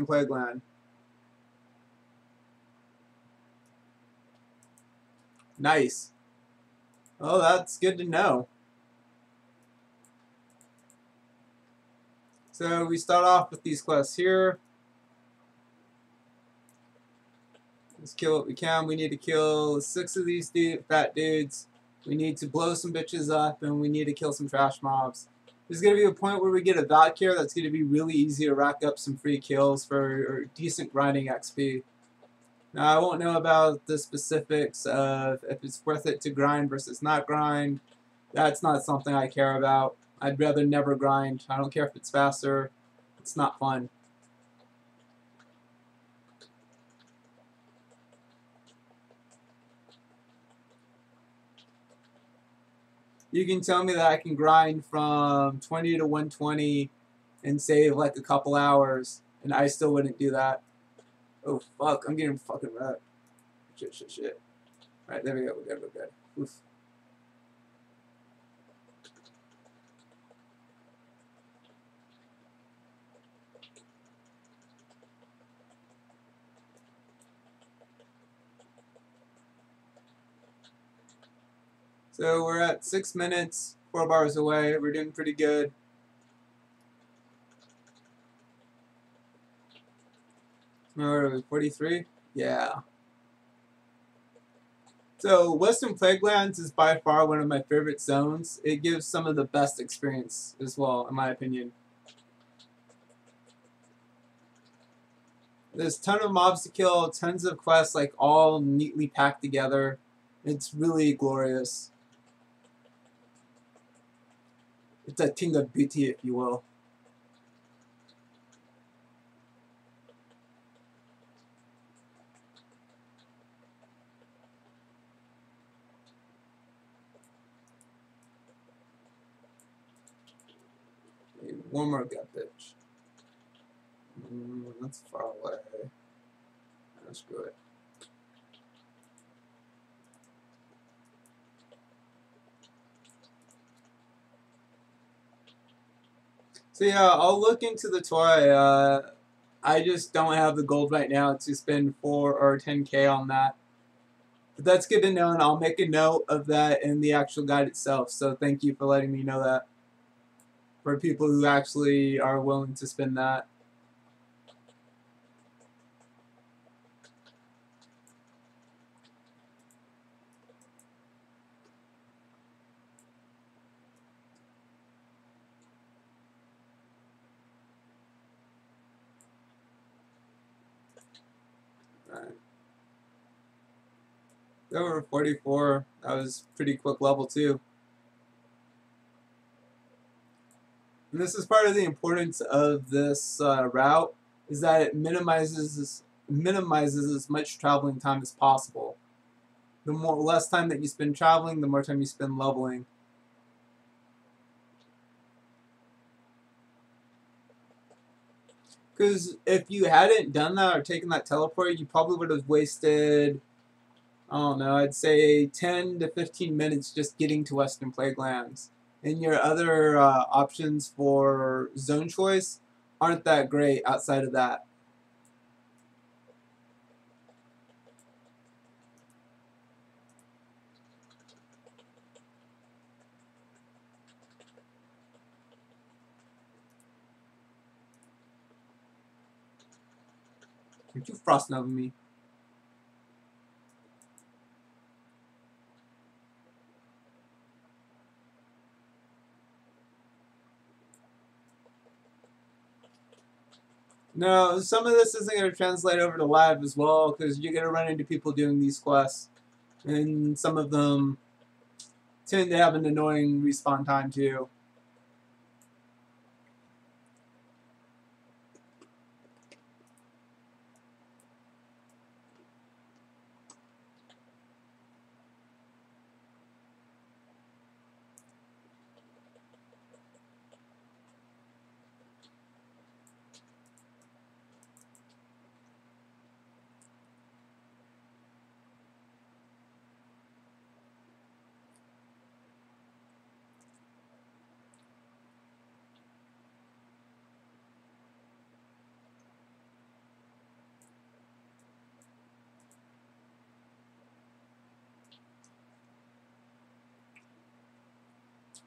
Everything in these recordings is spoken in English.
Western Plagueland. Nice. Oh, that's good to know. So we start off with these quests here. Let's kill what we can. We need to kill 6 of these fat dudes. We need to blow some bitches up, and we need to kill some trash mobs. There's going to be a point where we get a Valkyr that's going to be really easy to rack up some free kills for decent grinding XP. Now, I won't know about the specifics of if it's worth it to grind versus not grind. That's not something I care about. I'd rather never grind. I don't care if it's faster. It's not fun. You can tell me that I can grind from 20 to 120 and save like a couple hours, and I still wouldn't do that. Oh fuck, I'm getting fucking wrecked. Shit. Alright, there we go, we're good. Oof. So we're at 6 minutes, 4 bars away. We're doing pretty good. Where are we, 43? Yeah. So Western Plaguelands is by far one of my favorite zones. It gives some of the best experience as well, in my opinion. There's a ton of mobs to kill, tons of quests, like all neatly packed together. It's really glorious. It's a king of beauty, if you will. One more gut, bitch. That's far away. Oh, screw it. So yeah, I'll look into the toy. I just don't have the gold right now to spend 4 or 10K on that. But that's good to know, and I'll make a note of that in the actual guide itself. So thank you for letting me know that. For people who actually are willing to spend that. Alright. Over 44. That was pretty quick level too. And this is part of the importance of this route, is that it minimizes as much traveling time as possible. The less time that you spend traveling, the more time you spend leveling. Because if you hadn't done that or taken that teleport, you probably would have wasted, I don't know, I'd say 10 to 15 minutes just getting to Western Plaguelands. And your other options for zone choice aren't that great outside of that. Aren't you frosting over me? No, some of this isn't going to translate over to live as well, because you're going to run into people doing these quests. And some of them tend to have an annoying respawn time too.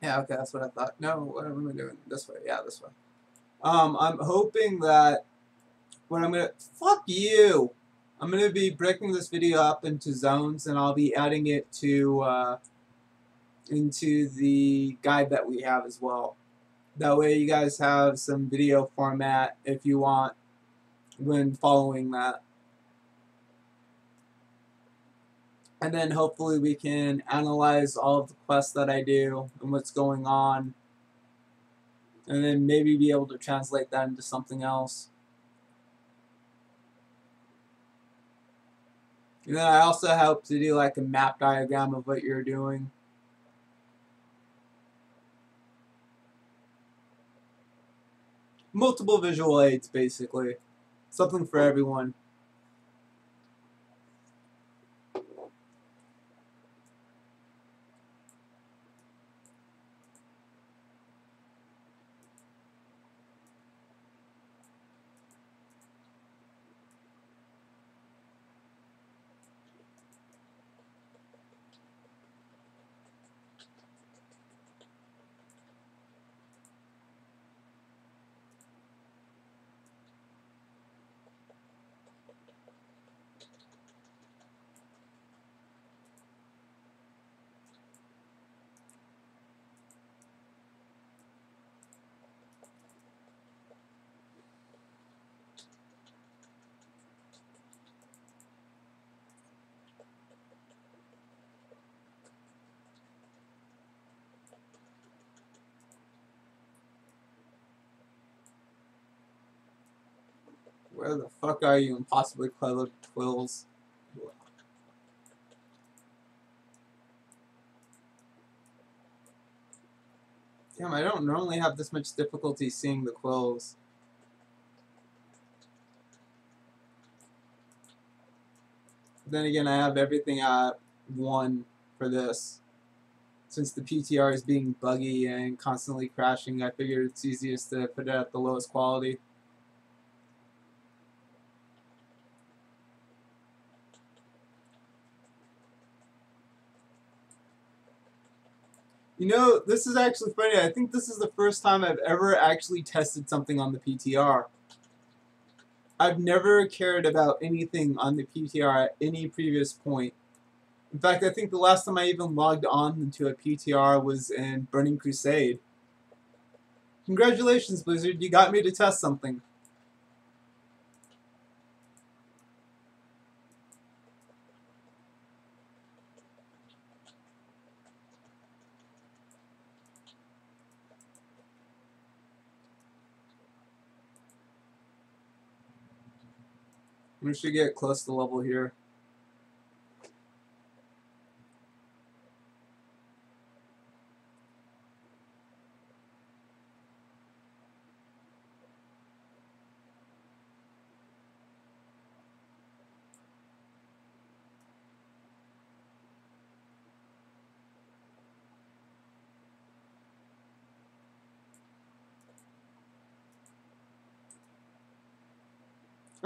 Yeah, okay, that's what I thought. No, what am I doing? This way. Yeah, this way. I'm hoping that what I'm gonna fuck you. I'm gonna be breaking this video up into zones, and I'll be adding it to into the guide that we have as well. That way, you guys have some video format if you want when following that. And then hopefully we can analyze all of the quests that I do and what's going on, and then maybe be able to translate that into something else. And then I also help to do like a map diagram of what you're doing. Multiple visual aids, basically. Something for everyone. Where the fuck are you, impossibly clever quills? Damn, I don't normally have this much difficulty seeing the quills. But then again, I have everything at 1 for this. Since the PTR is being buggy and constantly crashing, I figured it's easiest to put it at the lowest quality. You know, this is actually funny. I think this is the first time I've ever actually tested something on the PTR. I've never cared about anything on the PTR at any previous point. In fact, I think the last time I even logged on into a PTR was in Burning Crusade. Congratulations, Blizzard, you got me to test something. We should get close to level here.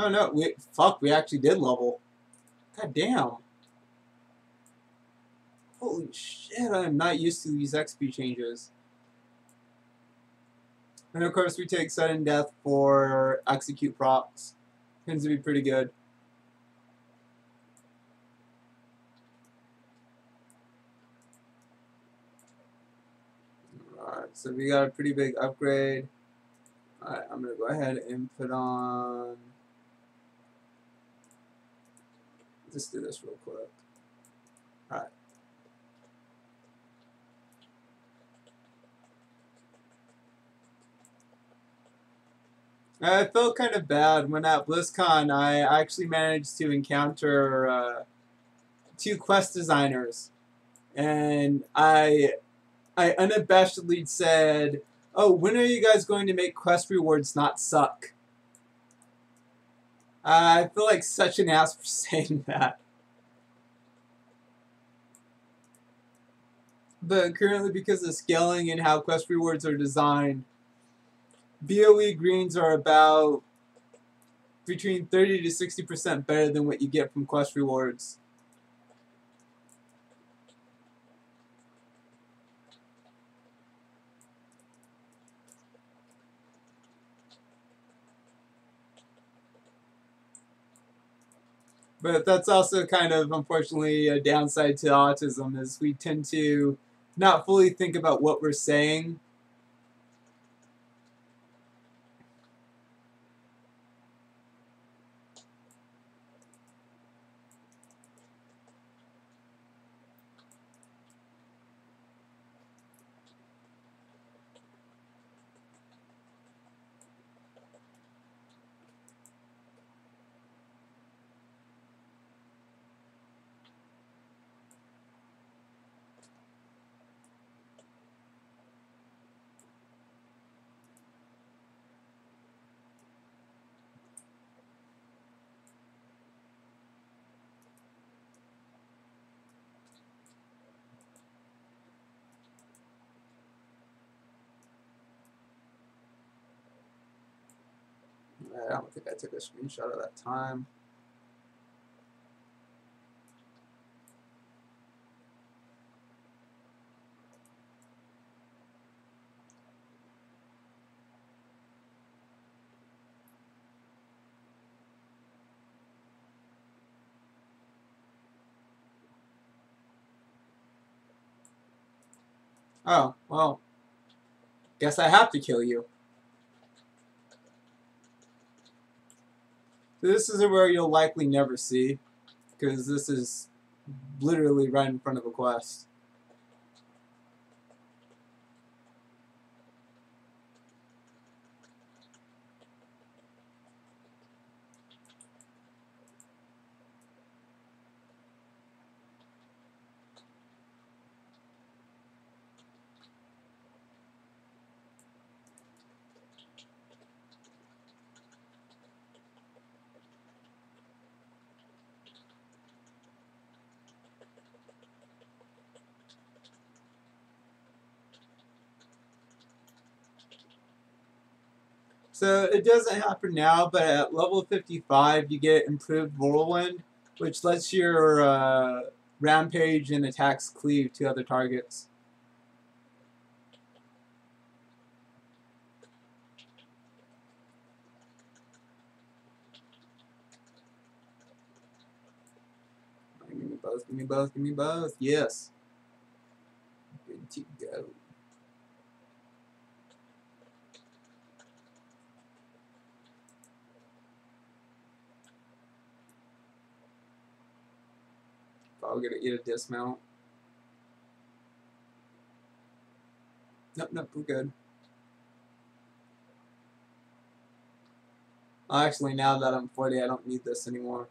Oh no, we actually did level. God damn. Holy shit, I am not used to these XP changes. And of course we take sudden death for execute procs. Tends to be pretty good. Alright, so we got a pretty big upgrade. Alright, I'm gonna go ahead and put on, just do this real quick. Alright. I felt kind of bad when at BlizzCon I actually managed to encounter 2 quest designers, and I unabashedly said, "Oh, when are you guys going to make quest rewards not suck?" I feel like such an ass for saying that. But currently, because of scaling and how quest rewards are designed, BOE greens are about between 30 to 60% better than what you get from quest rewards. But that's also kind of, unfortunately, a downside to autism is we tend to not fully think about what we're saying. I don't think I took a screenshot of that time. Oh, well, guess I have to kill you. This is where you'll likely never see, because this is literally right in front of a quest. So it doesn't happen now, but at level 55 you get improved whirlwind, which lets your rampage and attacks cleave to other targets. Give me both, give me both, give me both. Yes. Good to go. I'll get a dismount. Nope, nope, we're good. Actually, now that I'm 40, I don't need this anymore.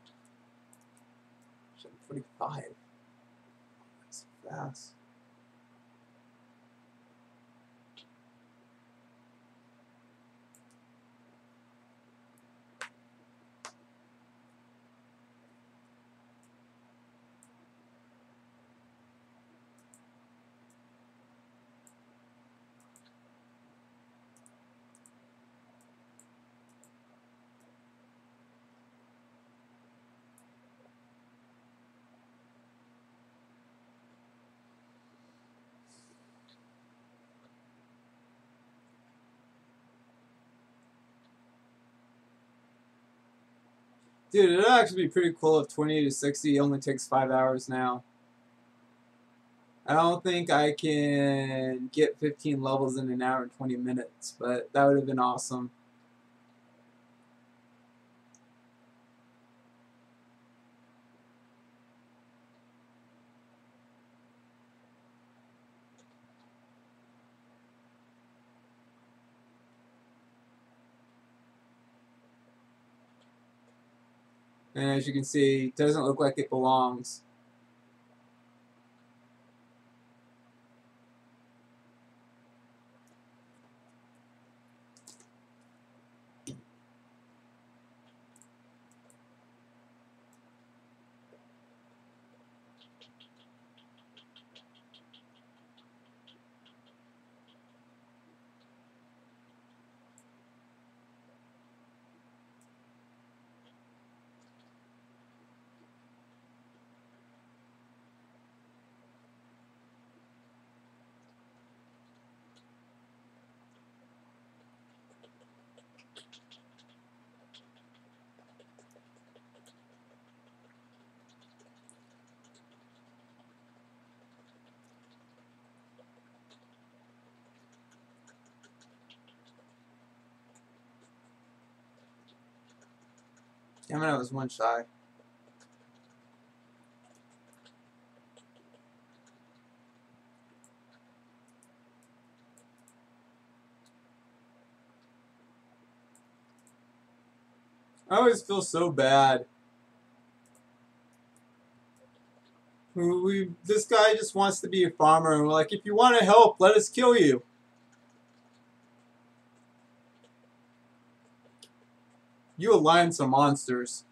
I'm 45. That's fast. Dude, it'd actually be pretty cool if 20 to 60 only takes 5 hours now. I don't think I can get 15 levels in an hour and 20 minutes, but that would have been awesome. And as you can see, it doesn't look like it belongs. Damn it, I was one shy. I always feel so bad. This guy just wants to be a farmer, and we're like, if you want to help, let us kill you. You align some monsters.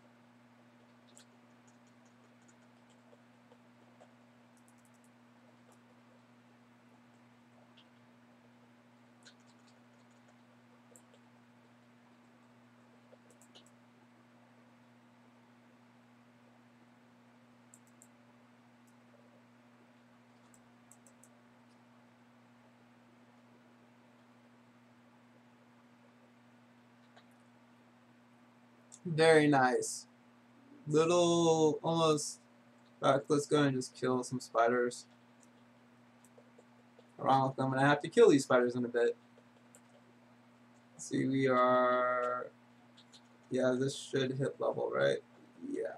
Very nice. Little, almost. Let's go and just kill some spiders. I'm gonna have to kill these spiders in a bit. Let's see, we are. Yeah, this should hit level, right? Yeah.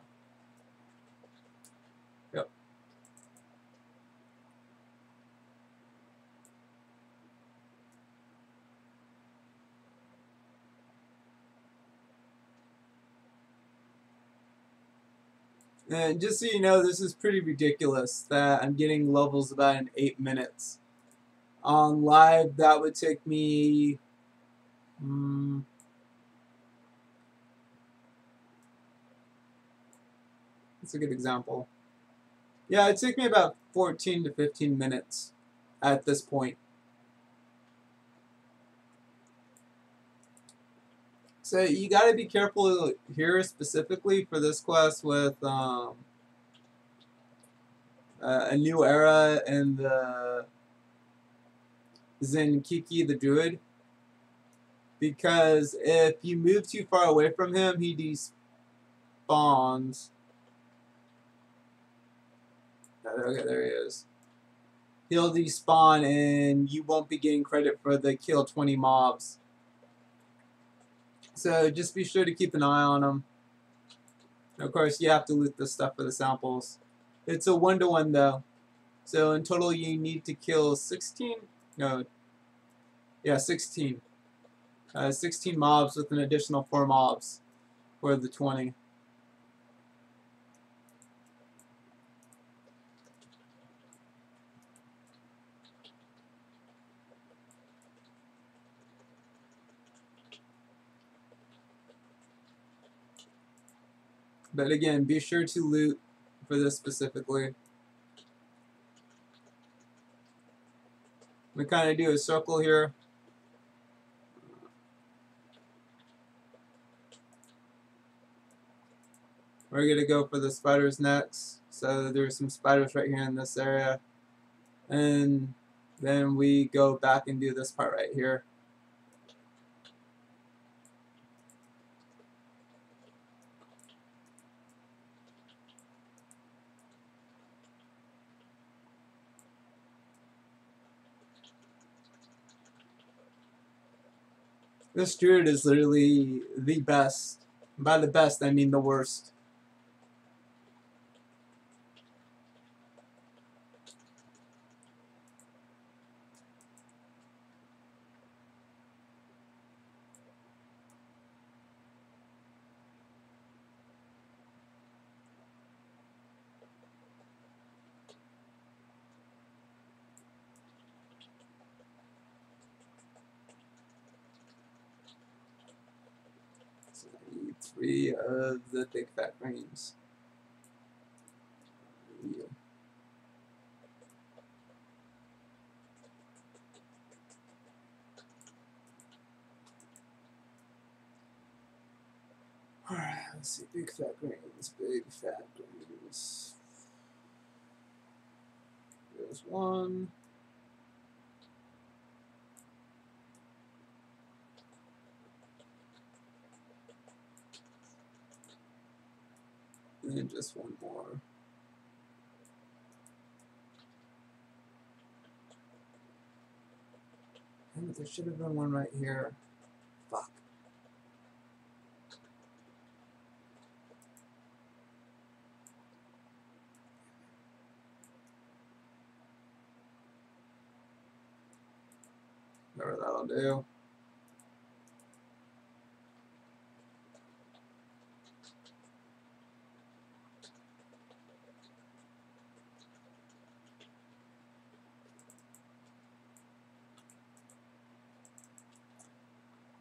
Yep. And just so you know, this is pretty ridiculous that I'm getting levels about in 8 minutes. On live, that would take me. That's a good example. Yeah, it took me about 14 to 15 minutes at this point. So you got to be careful here specifically for this quest with a new era and the Zenkiki the Druid. Because if you move too far away from him, he despawns. Okay, there he is. He'll despawn and you won't be getting credit for the kill 20 mobs. So just be sure to keep an eye on him. Of course, you have to loot this stuff for the samples. It's a 1-to-1 though. So in total, you need to kill 16? No. Yeah, 16. 16 mobs with an additional 4 mobs for the 20. But again, be sure to loot for this specifically. We kind of do a circle here. We're going to go for the spiders next. So there's some spiders right here in this area. And then we go back and do this part right here. This druid is literally the best. By the best, I mean the worst. So I need 3 of the big fat brains. Yeah. Alright, let's see. Big fat grains. Big fat grains. There's 1. And just 1 more. And there should have been 1 right here. Fuck. That'll do.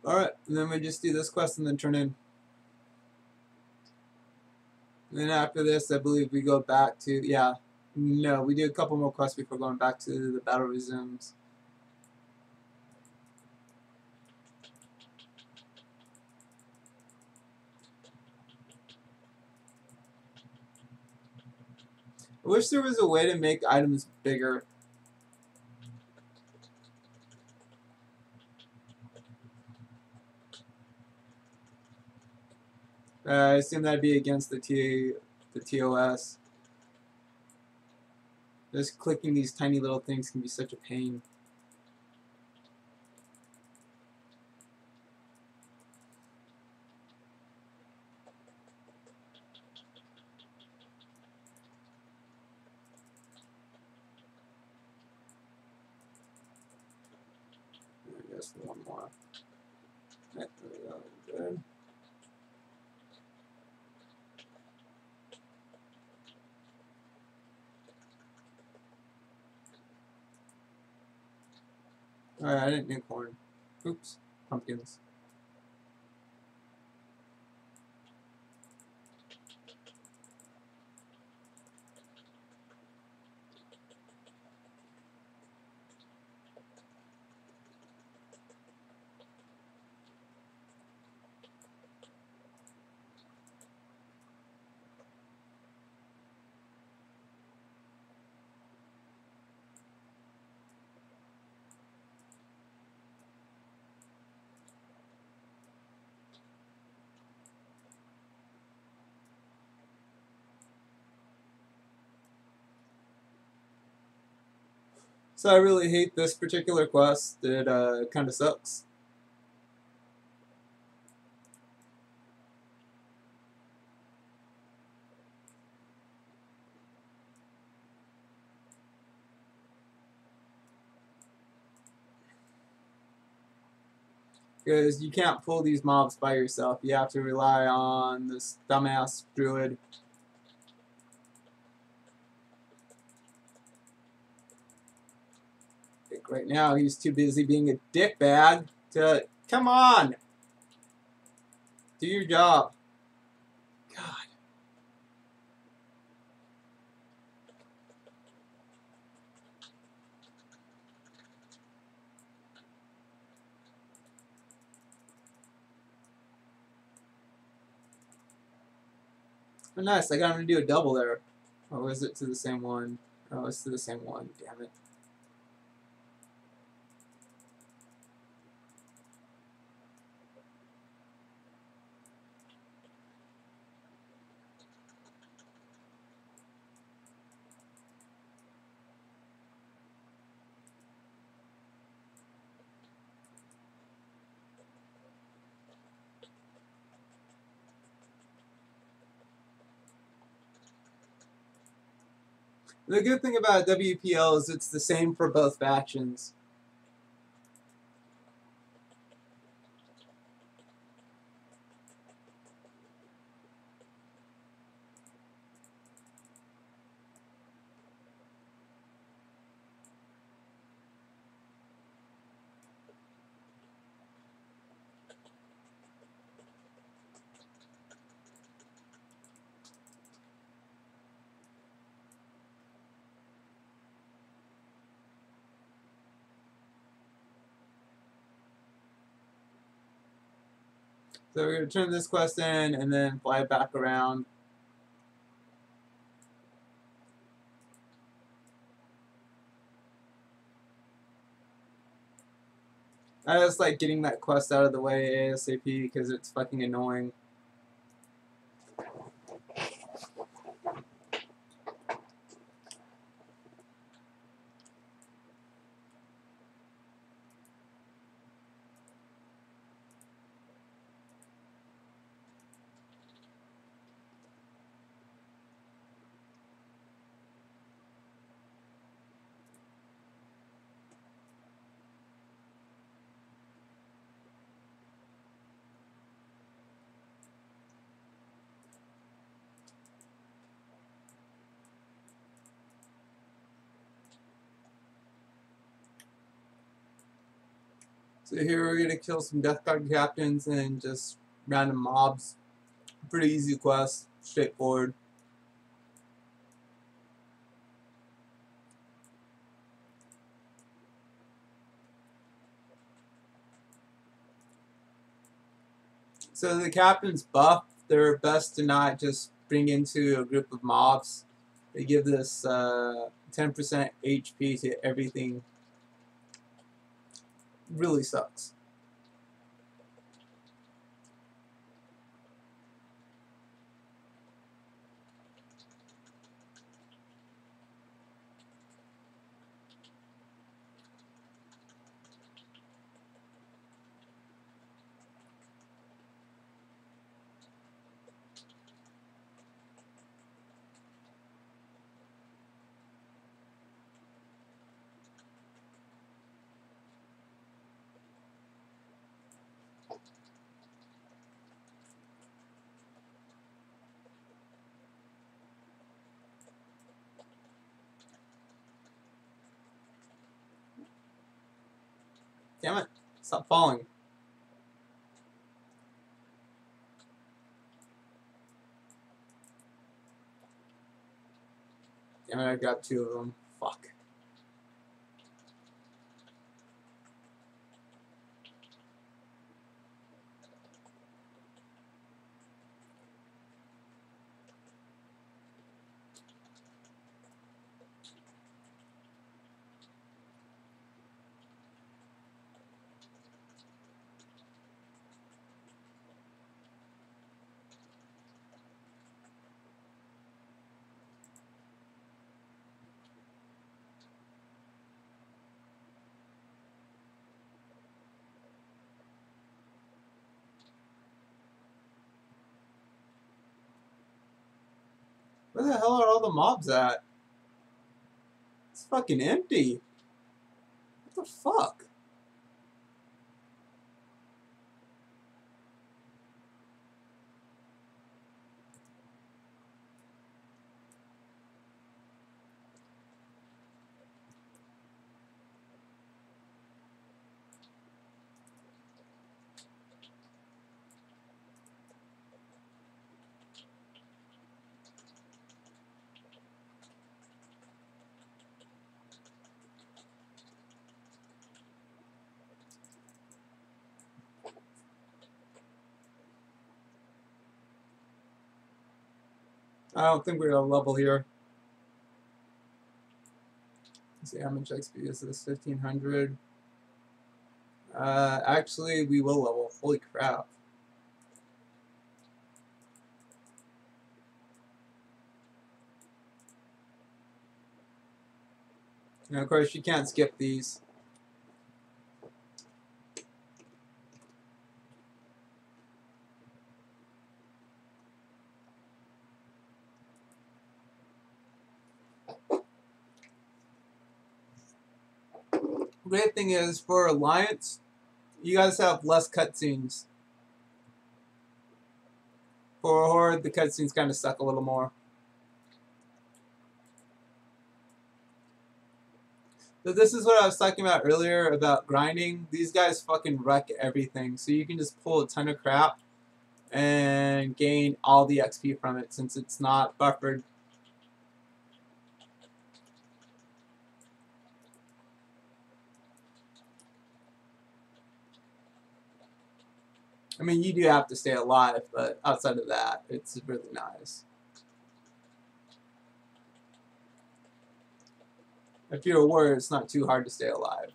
Alright, and then we just do this quest and then turn in. And then after this, I believe we go back to, yeah, no, we do a couple more quests before going back to the battle resumes. I wish there was a way to make items bigger. I assume that'd be against the TOS. Just clicking these tiny little things can be such a pain. I guess one more. There we go. Good. Alright, I didn't need corn. Oops. Pumpkins. So I really hate this particular quest. It kind of sucks. Because you can't pull these mobs by yourself. You have to rely on this dumbass druid. Like right now, he's too busy being a dickbag to... Come on! Do your job. God. Oh, nice, I got him to do a double there. Or is it to the same one? Oh, it's to the same one. Damn it. The good thing about WPL is it's the same for both factions. So we're going to turn this quest in and then fly back around. I just like getting that quest out of the way ASAP because it's fucking annoying. So here we're gonna kill some Death Guard captains and just random mobs. Pretty easy quest, straightforward. So the captain's buff, they're best to not just bring into a group of mobs. They give this 10% HP to everything. Really sucks. Damn it, stop falling. Damn it, I grabbed 2 of them. Fuck. Where the hell are all the mobs at? It's fucking empty. What the fuck? I don't think we're gonna level here. Let's see how much XP is this? 1500. Actually, we will level. Holy crap. And of course, you can't skip these. Great thing is, for Alliance, you guys have less cutscenes. For a Horde, the cutscenes kind of suck a little more. So this is what I was talking about earlier about grinding. These guys fucking wreck everything. So you can just pull a ton of crap and gain all the XP from it since it's not buffered. I mean, you do have to stay alive, but outside of that, it's really nice. If you're a warrior, it's not too hard to stay alive.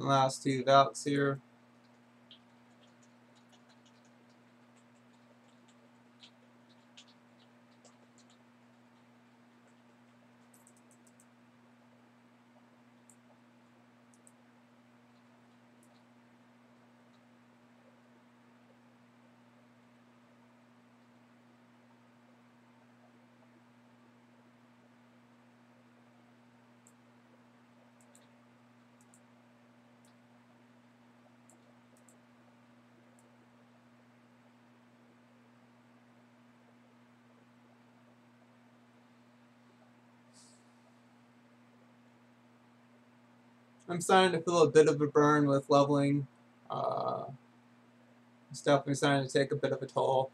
The last two Valks here. I'm starting to feel a bit of a burn with leveling. It's definitely starting to take a bit of a toll.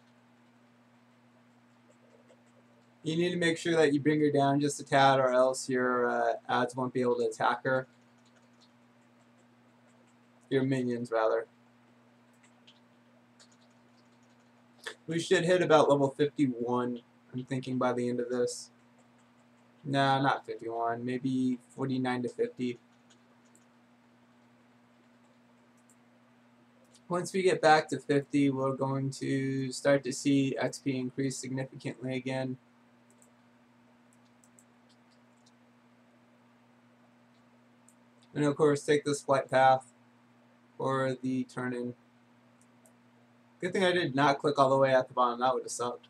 You need to make sure that you bring her down just a tad, or else your ads won't be able to attack her. Your minions, rather. We should hit about level 51, I'm thinking, by the end of this. Nah, not 51. Maybe 49 to 50. Once we get back to 50, we're going to start to see XP increase significantly again. And of course, take this flight path for the turn-in. Good thing I did not click all the way at the bottom. That would have sucked.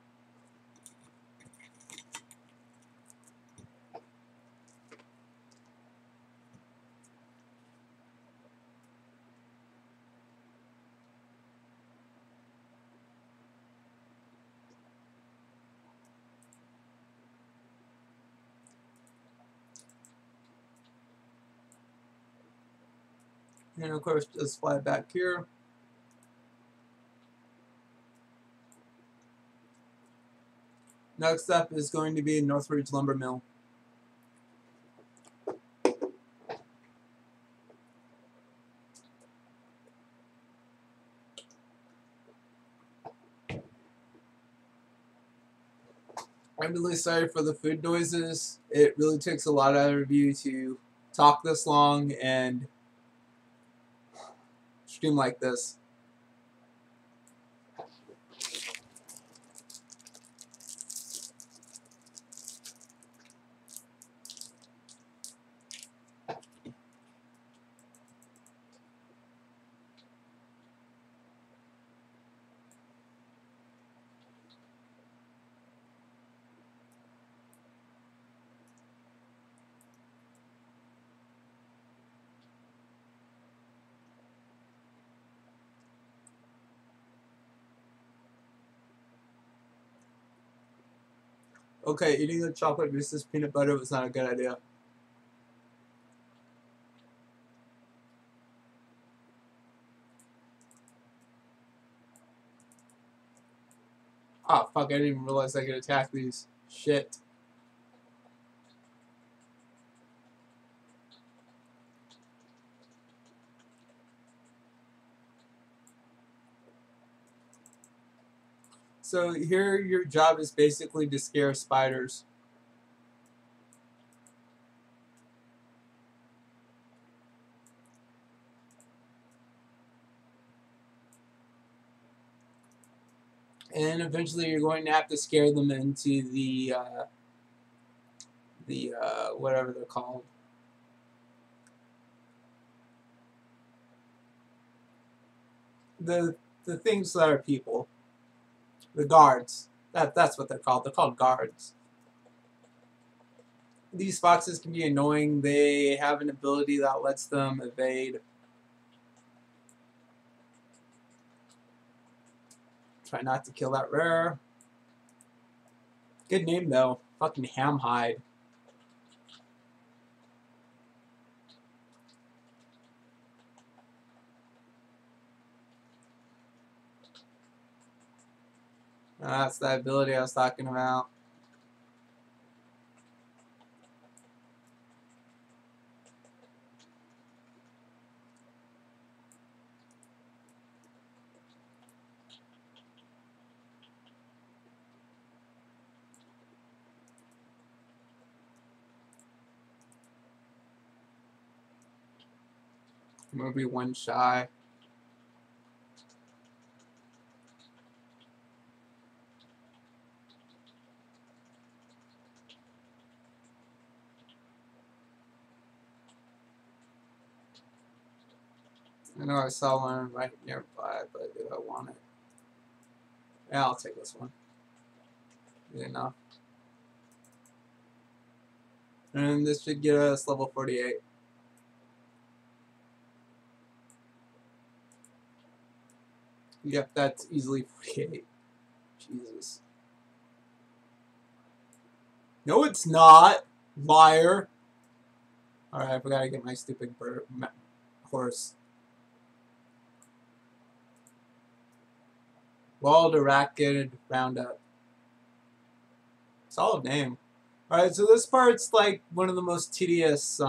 And of course, just fly back here. Next up is going to be Northridge Lumber Mill. I'm really sorry for the food noises. It really takes a lot out of you to talk this long and stream like this. Okay, eating the chocolate versus peanut butter was not a good idea. Ah, fuck, I didn't even realize I could attack these. Shit. So here your job is basically to scare spiders. And eventually you're going to have to scare them into the whatever they're called. The things that are people. The guards. That's what they're called. They're called guards. These foxes can be annoying. They have an ability that lets them evade. Try not to kill that rare. Good name though. Fucking Hamhide. That's the ability I was talking about. I'm gonna be one shy. I know I saw one right nearby, but do I want it? Yeah, I'll take this one. Good enough. And this should get us level 48. Yep, that's easily 48. Jesus. No, it's not. Liar. Alright, I forgot to get my stupid horse. Well-directed roundup. Solid name. Alright, so this part's like one of the most tedious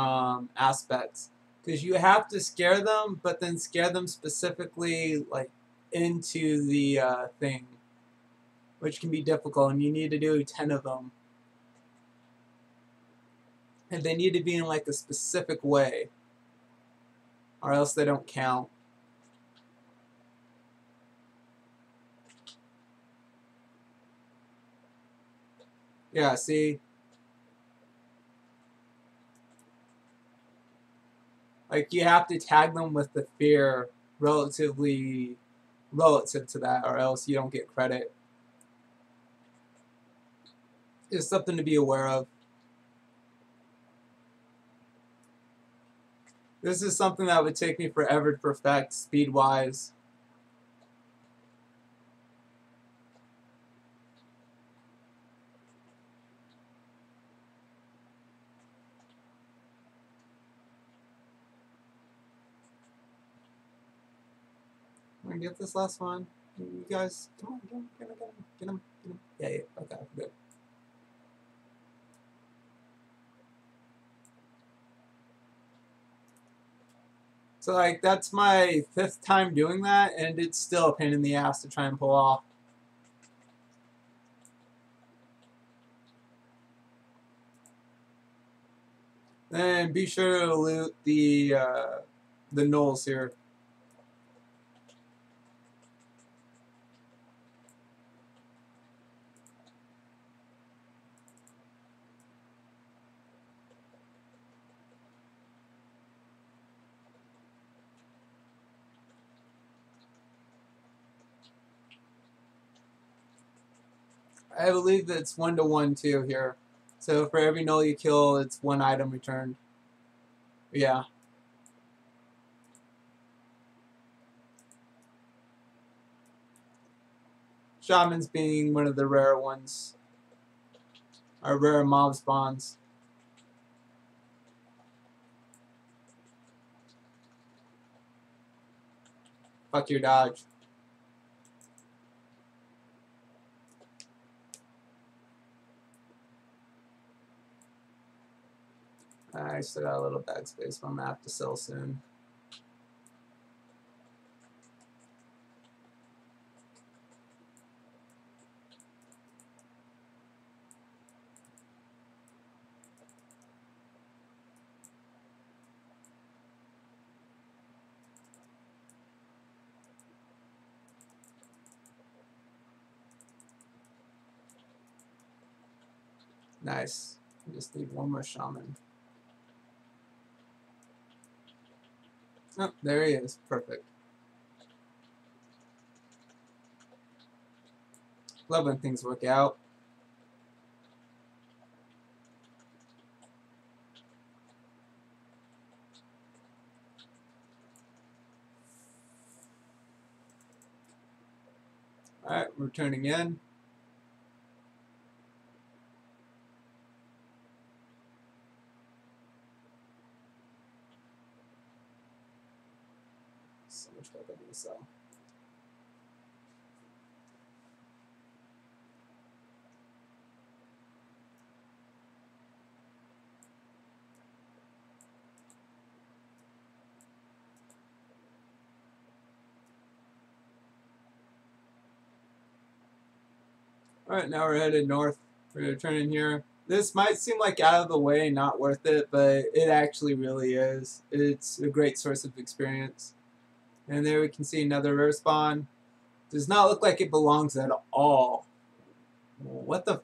aspects. Because you have to scare them, but then scare them specifically like into the thing. Which can be difficult, and you need to do 10 of them. And they need to be in like a specific way. Or else they don't count. Yeah, see? Like, you have to tag them with the fear relative to that, or else you don't get credit. It's something to be aware of. This is something that would take me forever to perfect, speed-wise. I'm gonna get this last one. You guys, come on, get him. Yeah, okay, good. So, like, that's my 5th time doing that, and it's still a pain in the ass to try and pull off. Then be sure to loot the gnolls here. I believe that it's 1-to-1 too here. So for every gnoll you kill, it's 1 item returned. Yeah. Shamans being one of the rare ones. Or rare mob spawns. Fuck your dodge. I still got a little bag space, but I'm gonna have to sell soon. Nice. I just need 1 more shaman. Oh, there he is. Perfect. Love when things work out. Alright, we're turning in. So much better than myself. Alright, now we're headed north. We're gonna turn in here. This might seem like out of the way, not worth it, but it actually really is. It's a great source of experience. And there we can see another rare spawn. Does not look like it belongs at all. What the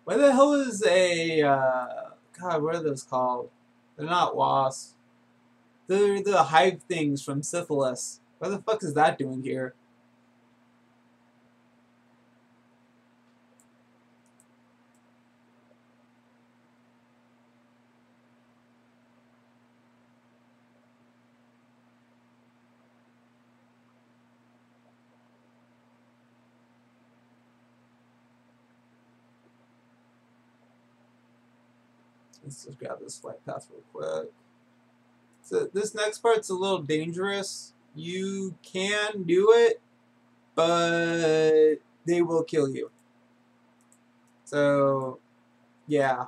hell is a, God, what are those called? They're not wasps. They're the hive things from Syphilis. What the fuck is that doing here? Let's just grab this flight path real quick. So this next part's a little dangerous. You can do it, but they will kill you. So, yeah.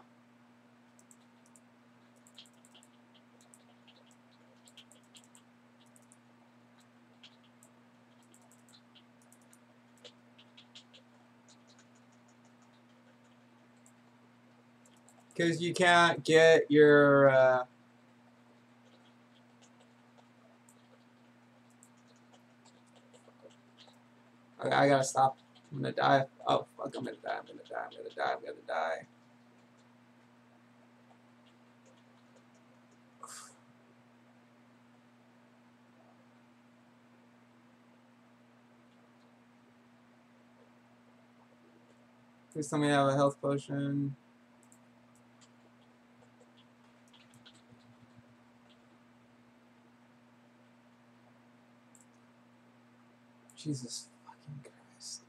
Because you can't get your... I gotta stop. I'm gonna die. Oh, fuck, I'm gonna die. I'm gonna die. I'm gonna die. I'm gonna die. Please tell me I have a health potion. Jesus fucking Christ.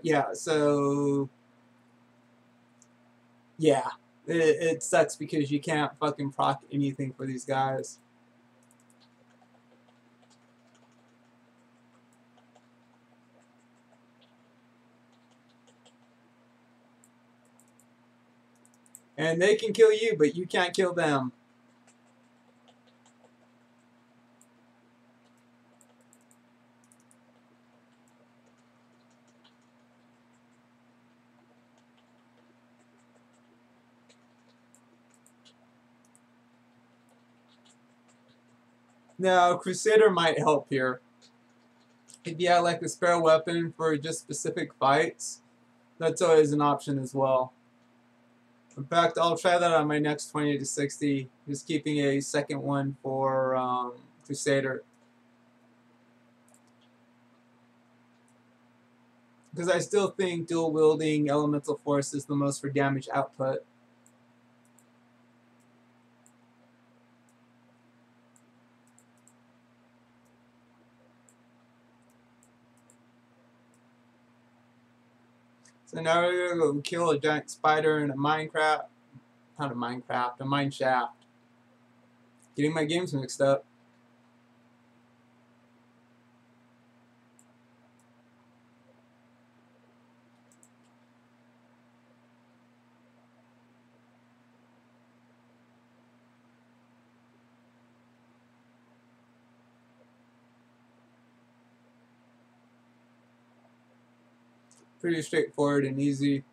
Yeah, so... Yeah. It sucks because you can't fucking proc anything for these guys. And they can kill you, but you can't kill them. Now, Crusader might help here. If you have like a spare weapon for just specific fights, that's always an option as well. In fact, I'll try that on my next 20 to 60, just keeping a second one for Crusader. Because I still think dual wielding Elemental Force is the most for damage output. So now we're gonna go kill a giant spider in a Minecraft. Not a Minecraft, a mine shaft. Getting my games mixed up. Pretty straightforward and easy.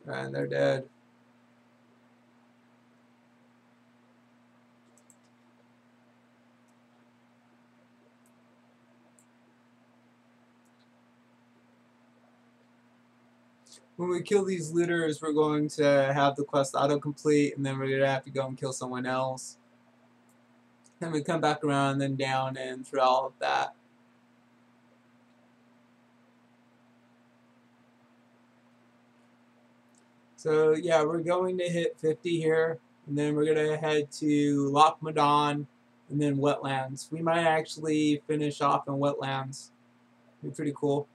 And they're dead. When we kill these looters, we're going to have the quest autocomplete, and then we're going to have to go and kill someone else. Then we come back around, and then down, and through all of that. So yeah, we're going to hit 50 here, and then we're going to head to Loch Madon, and then Wetlands. We might actually finish off in Wetlands. Be pretty cool.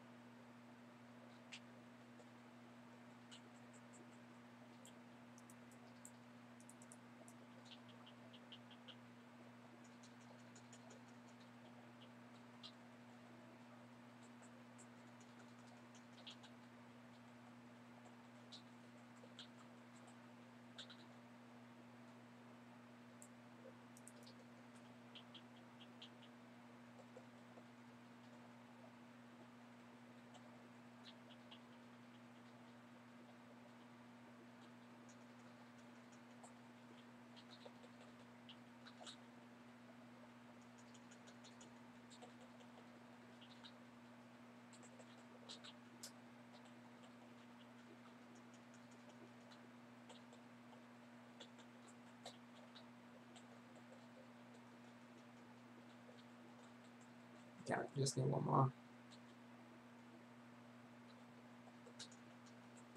Yeah, just need one more.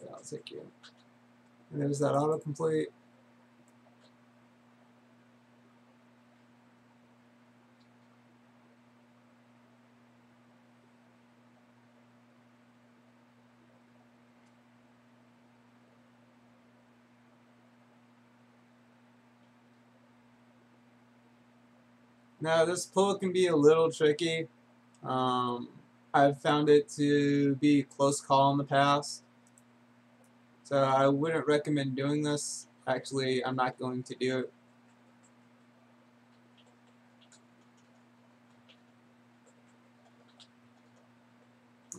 Yeah, I'll take you. And there's that autocomplete. Now this pull can be a little tricky. Um, I've found it to be a close call in the past. So I wouldn't recommend doing this. Actually, I'm not going to do it.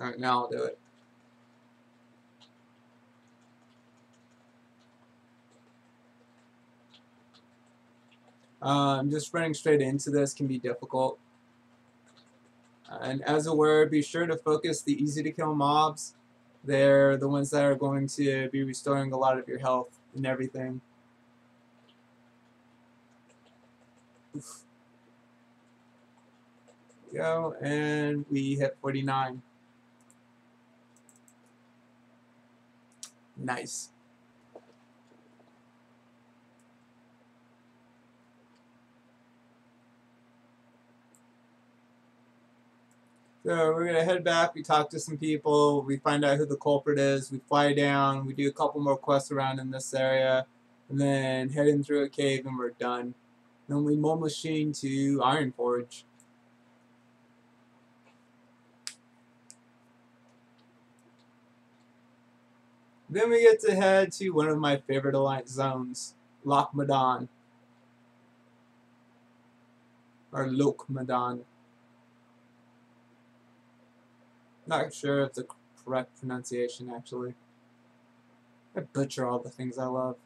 Alright, now I'll do it. Just running straight into this can be difficult. And as a word, be sure to focus the easy to kill mobs. They're the ones that are going to be restoring a lot of your health and everything. Oof. Go, and we hit 49. Nice. So we're going to head back, we talk to some people, we find out who the culprit is, we fly down, we do a couple more quests around in this area, and then head in through a cave and we're done. Then we mole machine to Ironforge. Then we get to head to one of my favorite alliance zones, Lochmadan. Or Lokmadan. Not sure if the correct pronunciation actually. I butcher all the things I love.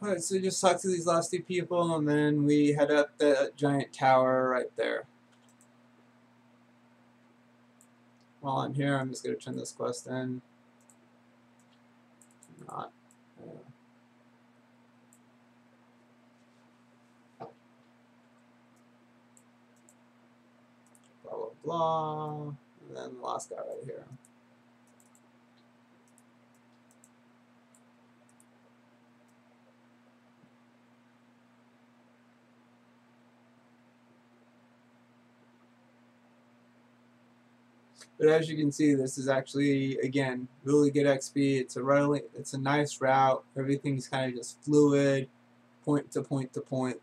Alright, so just talk to these last two people and then we head up the giant tower right there. While I'm here, I'm just going to turn this quest in. Not. Blah, blah, blah. And then the last guy right here. But as you can see, this is actually, again, really good XP. It's a nice route. Everything's kind of just fluid, point to point to point.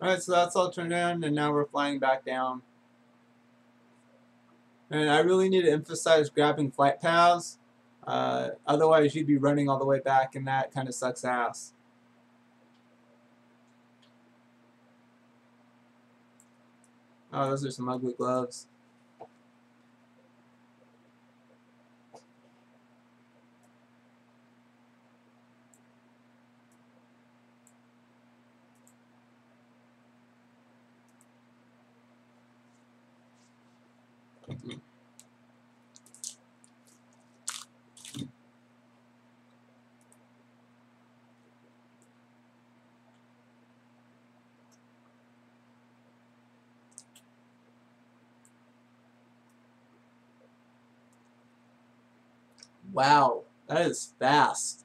Alright, so that's all turned in, and now we're flying back down. And I really need to emphasize grabbing flight paths. Otherwise, you'd be running all the way back, and that kind of sucks ass. Oh, those are some ugly gloves. Wow, that is fast.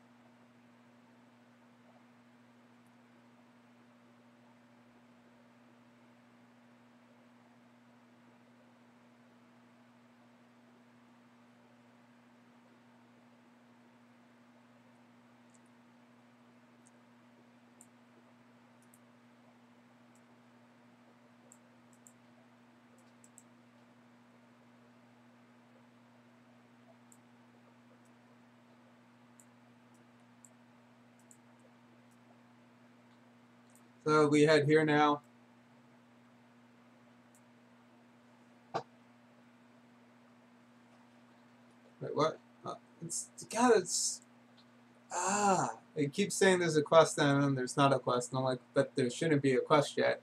So we head here now. Wait, what? It's God. It keeps saying there's a quest and then there's not a quest, and I'm like, but there shouldn't be a quest yet.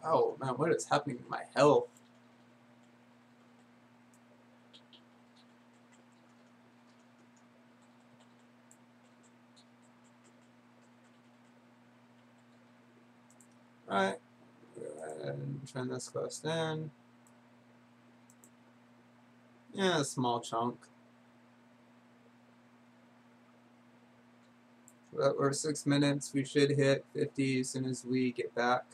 Oh man, what is happening to my health? Alright, go ahead and turn this quest in. Yeah, a small chunk. But we're 6 minutes. We should hit 50 as soon as we get back.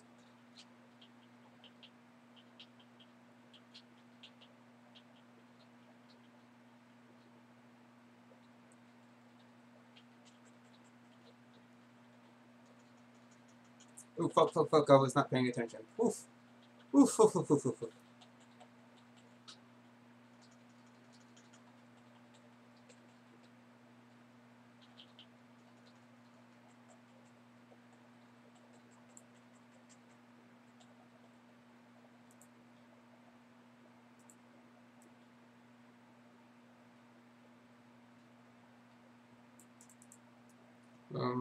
Ooh, fuck, fuck, fuck, I was not paying attention. Oof. Oof, oof, oof, oof, oof, oof.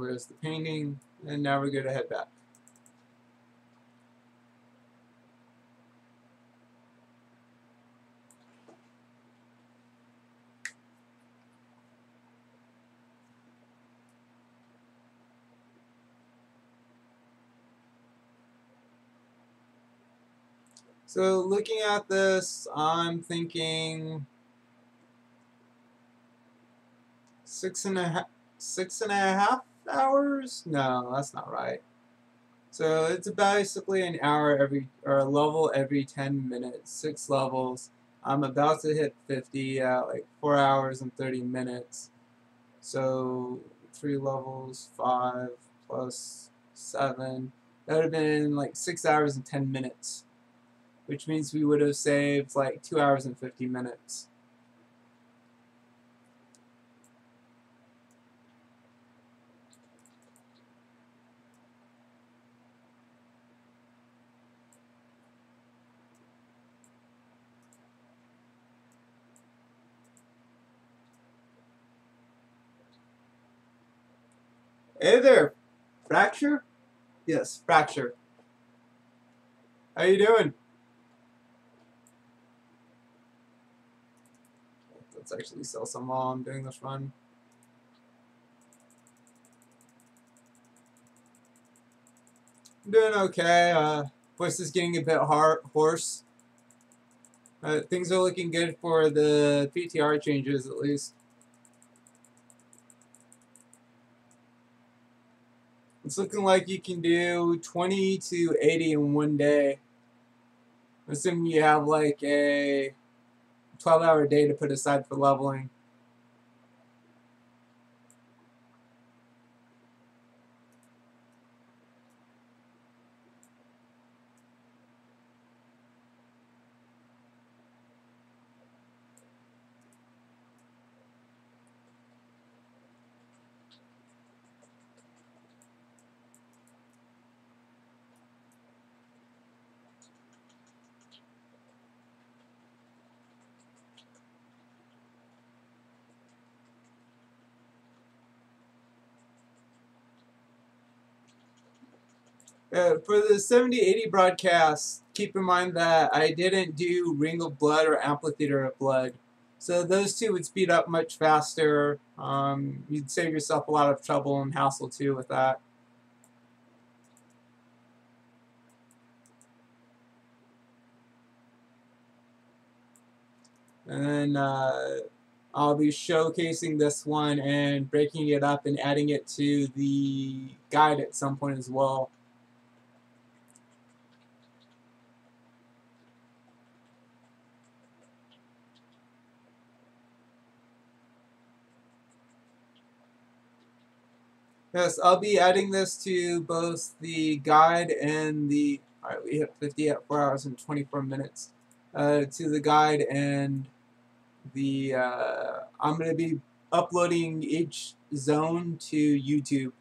There's the painting, and now we're going to head back. So looking at this, I'm thinking 6.5 hours? No, that's not right. So it's basically an hour or a level every 10 minutes, 6 levels. I'm about to hit 50 at like 4 hours and 30 minutes. So 3 levels, 5 plus 7. That would have been like 6 hours and 10 minutes, which means we would have saved like 2 hours and 50 minutes. Hey there, Fracture? Yes, Fracture. How you doing? Let's actually sell some while I'm doing this run. I'm doing okay. Voice is getting a bit hoarse. Things are looking good for the PTR changes, at least. It's looking like you can do 20 to 80 in one day. Assuming you have like a 12-hour day to put aside for leveling. For the 7080 broadcast, keep in mind that I didn't do Ring of Blood or Amphitheater of Blood. So those two would speed up much faster. You'd save yourself a lot of trouble and hassle too with that. And then I'll be showcasing this one and breaking it up and adding it to the guide at some point as well. Yes, I'll be adding this to both the guide and the. Alright, we hit 50 at 4 hours and 24 minutes. To the guide and the. I'm going to be uploading each zone to YouTube.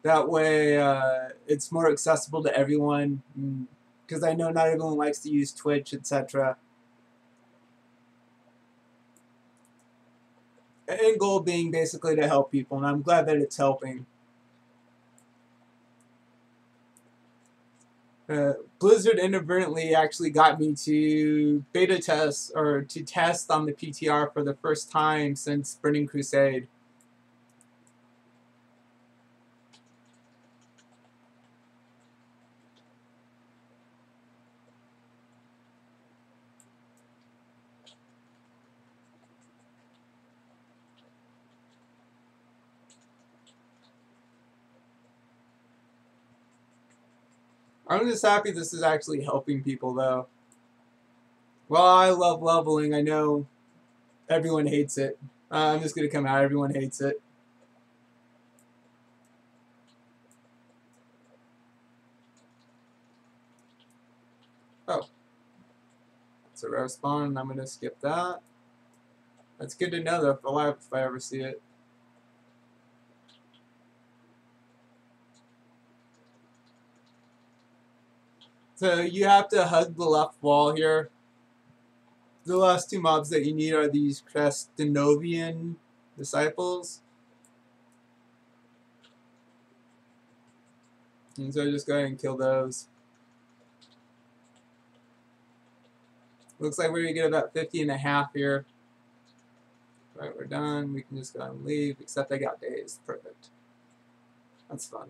That way, it's more accessible to everyone. Because I know not everyone likes to use Twitch, etc. End goal being basically to help people, and I'm glad that it's helping. Blizzard inadvertently actually got me to beta test, or to test on the PTR for the first time since Burning Crusade. I'm just happy this is actually helping people, though. Well, I love leveling. I know everyone hates it. I'm just going to come out. Everyone hates it. Oh. It's a rare spawn. I'm going to skip that. That's good to know, though, for life if I ever see it. So you have to hug the left wall here. The last two mobs that you need are these Crestinovian disciples. And so just go ahead and kill those. Looks like we're going to get about 50 and a half here. Alright, we're done. We can just go and leave, except I got days. Perfect. That's fun.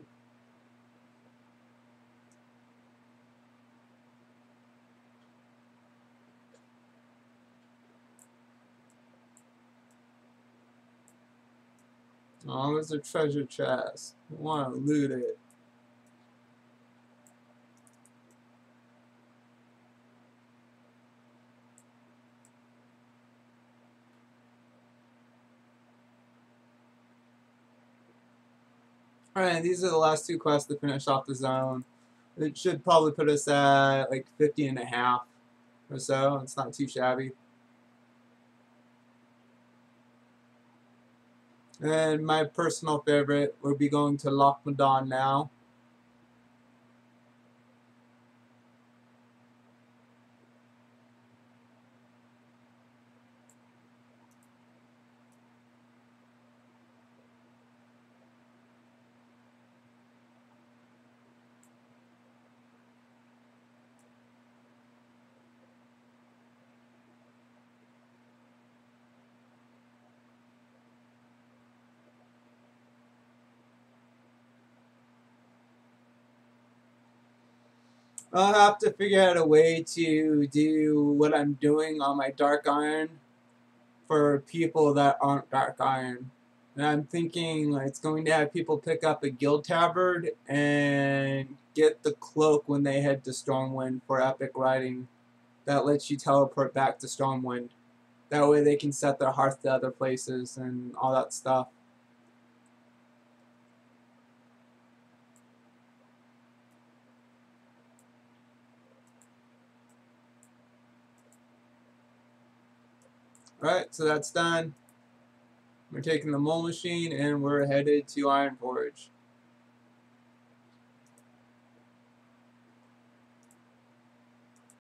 Oh, there's a treasure chest. I want to loot it. Alright, these are the last two quests to finish off the zone. It should probably put us at like 50 and a half or so. It's not too shabby. And my personal favorite will be going to Loch Madon now. I'll have to figure out a way to do what I'm doing on my Dark Iron for people that aren't Dark Iron. And I'm thinking it's going to have people pick up a guild tabard and get the cloak when they head to Stormwind for epic riding. That lets you teleport back to Stormwind. That way they can set their hearth to other places and all that stuff. Alright, so that's done. We're taking the mole machine and we're headed to Ironforge.